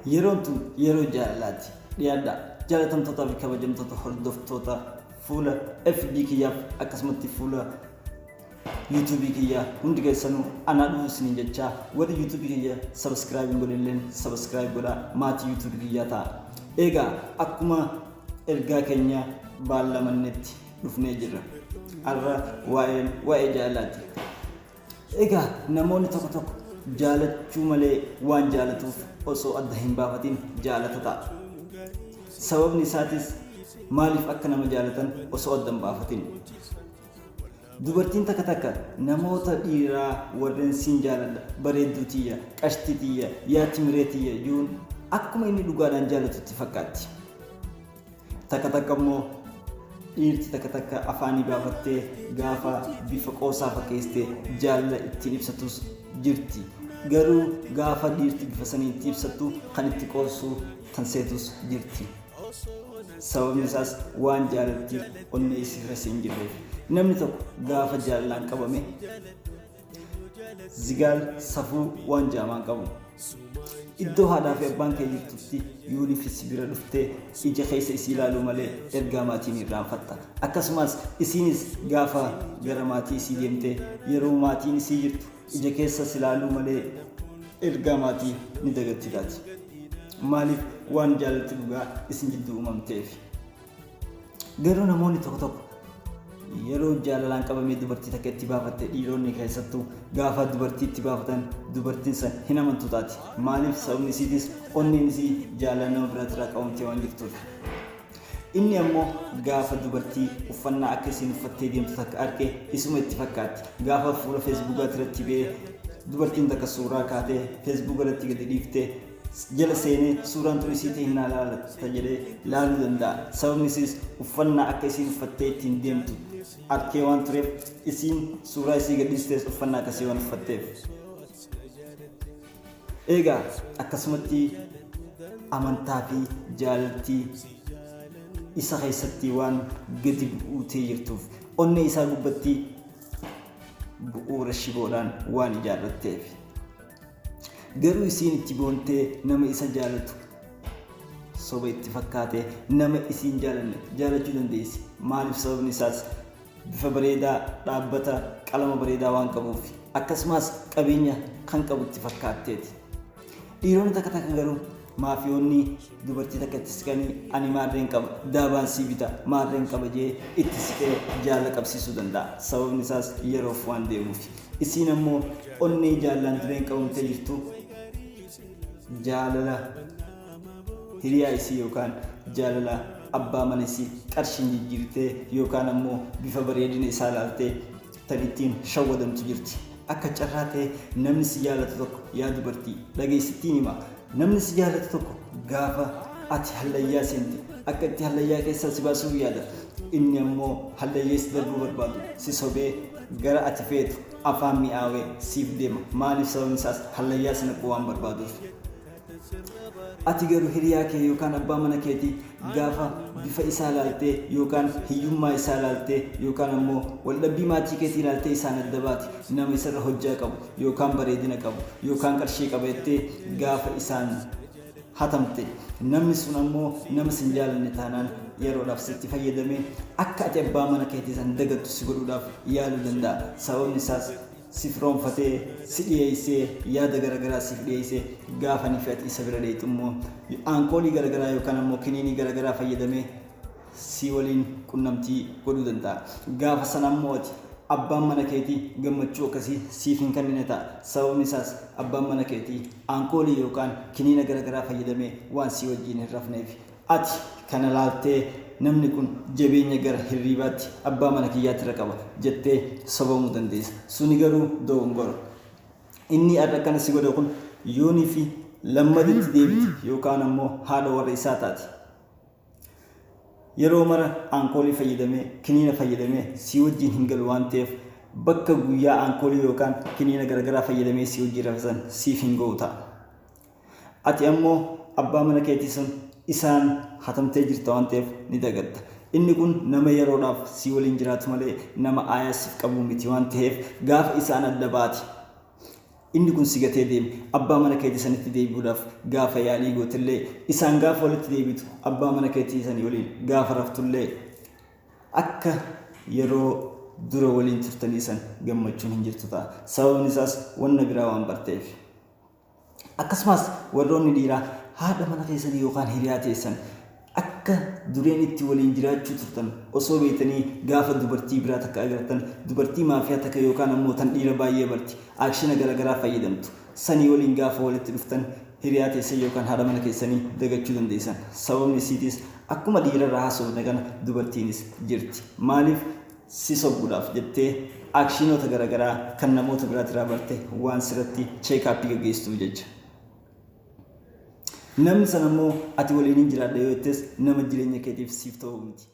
yeroo jaalalaati dhiyaadha jaalatamtoota fi kabajamtoota hordoftoota fuula FB kiyyaaf akkasumatti fuula YouTube kiyya hundi keessanuu ana dhuusni jecha warri YouTube kiyya subscribe godhilleen subscribe godha maatii YouTube kiyya ta'a. Egaa akkuma ergaa keenya baalamannetti dhufnee jirra. Arra waa'ee jaalalaati. Egaa namoonni tokko jaalachuu malee waan jaalatuuf osoo adda hin baafatin jaalata ta'a. Sababni isaatis maaliif akka nama jaalatan osoo adda hin baafatin. Dubartiin takka namoota dhiiraa warreen siin jaaladha bareedduu tiyya qashtii tiyya yaa timiree tiyya yuun akkuma inni dhugaadhaan jaalatutti fakkaatti. Takka immoo dhiirti takka afaanii baafattee gaafa bifa qoosaa fakkeessitee jaalala ittiin ibsatus jirti. Garuu gaafa dhiirti bifa saniitti ibsattu kan itti qoosuu tan seetus jirti. Sababni isaas waan jaalattiif onnee isirra siin jirreef. Namni tokko gaafa jaalalaan qabame zigaal safuu waan jaamaan qabu. Iddoo haadhaa fi abbaan kee jirtutti yuunifis bira dhuftee ija keessa isii ilaaluu malee ergaa maatiin irraanfatta. Akkasumas isiinis gaafa gara maatii isii deemtee yeroo maatiin isii jirtu ija keessas ilaaluu malee ergaa maatii ni dagattiidhaati. Maaliif waan jaalatti dhugaa isin jidduu uumamteef. Garuu namoonni tokko yeroo jaalalaan qabamee dubartii takka itti baafatte dhiironni keessattuu gaafa dubartii itti baafatan dubartiin san hin amantu taati. Maaliif sababni isiitis onneen isii jaalala nama biraatirraa qabamtee waan jirtuuf. Inni ammoo gaafa dubartii uffannaa akka isiin uffattee deemtu takka argee isuma itti fakkaatti. Gaafa fuula feesbuukaa irratti ba'ee dubartiin takka suuraa kaatee feesbuukaa irratti gadi dhiiftee jala seenee suuraan tun isii ta'e hin ilaalata jedhee ilaaluu danda'a. Sababni isiis uffannaa akka isiin uffattee ittiin deemtu arkee waan tureef isiin suuraa isii gadhiistees uffannaa akkasii waan uffatteef. Egaa akkasumatti amantaa fi jaalaltii isa keessatti waan gadi bu'uutee jirtuuf onnee isaa gubbatti bu'uura shiboodhaan waan ijaarratteef. Garuu isiin itti boontee nama isa jaalatu soba itti fakkaatee nama isiin jaalanne jaalachuu dandeessi. Maaliif sababni isaas bifa bareedaa dhaabbata qalama bareedaa waan qabuuf akkasumas qabeenya kan qabu itti fakkaatteeti. Dhiironni takka garuu maafiyoonni dubartii takka itti siqanii ani maarreen qaba daabaan sii bita maarreen qaba jee itti siqee jaalala qabsiisuu danda'a. Sababni isaas yeroof waan deemuuf. Isiin ammoo onnee jaalalaan dureen qabamtee jirtu jaalala hiriyaa isii yookaan jaalala abbaa mana isii qarshiin jijjiirtee yookaan ammoo bifa bareedina isaa ilaaltee tan ittiin shawwadamtu jirti. Akka carraa ta'e namni si jaalatu tokko yaa dubartii dhageessittiin hima. Namni si jaalatu tokko gaafa ati hallayyaa seente akka itti hallayyaa keessaa si baasuuf yaada. Inni ammoo hallayyaa si darbuu barbaadu si sobee gara ati feetu afaan mi'aawee siif deema. Maaliif sababni isaas hallayyaa sana waan barbaaduuf. Ati garuu hiriyaa kee yookaan abbaa mana keetii gaafa bifa isaa ilaaltee yookaan hiyyummaa isaa ilaaltee yookaan ammoo waldhabbii maatii keetii ilaaltee isaan adda baati nama isarra hojjaa qabu yookaan bareedina qabu yookaan qarshii qabeettee gaafa isaan hatamte namni sun ammoo nama sin jaalanne taanaan yeroodhaaf sitti fayyadamee akka ati abbaa mana keetii san dagattu si godhuudhaaf yaaluu danda'a. Sababni isaas si firoonfatee si dhiyeessee yaada garagaraa siif dhiyeessee gaafa ni fe'ati isa bira dheetu immoo aankoolii garagaraa yookaan ammoo kiniinii garagaraa fayyadamee si waliin qunnamtii godhuu danda'a. Gaafa sana ammoo ati abbaan mana keetii gammachuu akkasii siif hin kennine ta'a. Sababni isaas abbaan mana keetii aankoolii yookaan kiniina garagaraa fayyadamee waan si wajjin hin rafneef. Ati kana laaltee namni kun jabeenya gara hirribaatti abbaa mana kiyyaatti irra qaba jettee sobamuu dandeessa. Suni garuu dogongora. Inni adda kana si godha kun yoonii fi lammaditti deebiti yookaan ammoo haadha warra isaa taati. Yeroo mara aankoolii fayyadamee kiniina fayyadamee si wajjin hin galu waan ta'eef bakka guyyaa aankoolii yookaan kiniina garagaraa fayyadamee si wajjin rafisan siif hin ga'u ta'a. Ati ammoo abbaa mana keetii sun isaan hatamtee jirta waan ta'eef ni dagatta. Inni kun nama yeroodhaaf si waliin jiraatu malee nama aayaa siif qabu miti waan ta'eef gaafa isaan adda baati inni kun si gatee deeme abbaa mana keetii sanitti deebi'uudhaaf gaafa yaalii gootillee isaan gaafa walitti deebitu abbaa mana keetii sanii waliin gaafa raftullee akka yeroo dura waliin turtanii san gammachuun hin jirtu ta'a. Sababni isaas wanna biraa waan barteef. Akkasumas warroonni dhiiraa haadha mana keessanii yookaan hiriyaa teessan akka dureen itti waliin jiraachuu turtan osoo beektanii gaafa dubartii biraa takka agartan dubartii maafiyaa takka yookaan ammoo tan dhiira baay'ee barti aakshina garaagaraa fayyadamtu sanii waliin gaafa walitti dhuftan hiriyaa teessan yookaan haadha mana keessanii dagachuu dandeessan. Sababni isiitis akkuma dhiirarraa haasofne kana dubartiinis jirti. Maaliif si sobbuudhaaf jettee aakshinoota garaagaraa kan namoota biraatirraa barte waan sirratti cheekaappii gaggeessituu jecha. Namni san ammoo ati waliin hin jiraadha yoo jettes nama jireenya keetiif siif ta'u miti.